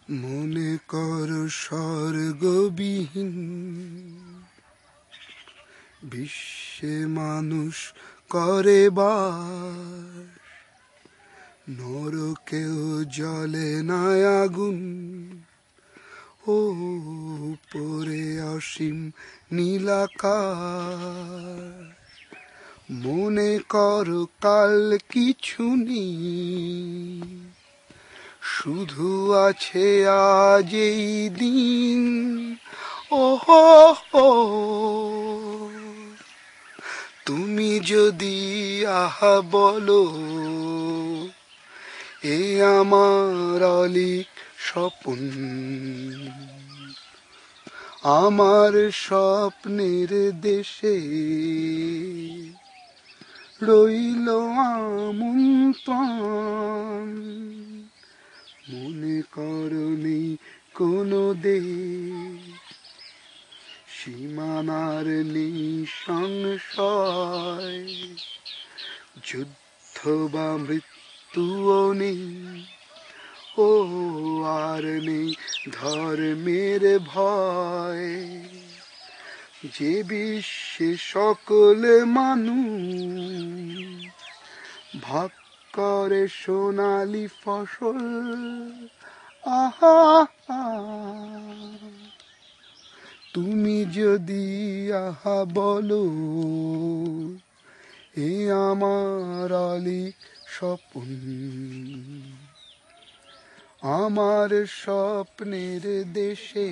মনে কর স্বর্গবিহীন বিশ্বে মানুষ করে বাস, নরকেও জ্বলে না আগুন, ও উপরে অসীম নীলাকাশ। মনে কর কাল কিছু নেই, শুধু আছে আজ এই দিন। ওহো হো, তুমি যদি আহা বলো, এ আমার অলিক স্বপন, আমার স্বপ্নের দেশে রইল আমন্ত্রণ। মনে করনি কোনো দেশ, সীমানার নেই সংশয়, যুদ্ধ বা মৃত্যুও নেই, ও আর নেই ধর্মের ভয়। যে বিশ্বে সকল মানুষ ভাগ করে সোনালি ফসল, আহা তুমি যদি আহা বলো, এ আমার অলিক স্বপন, আমার স্বপ্নের দেশে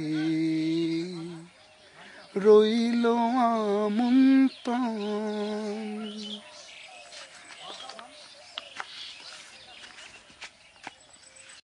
রইল আমন্ত্রণ।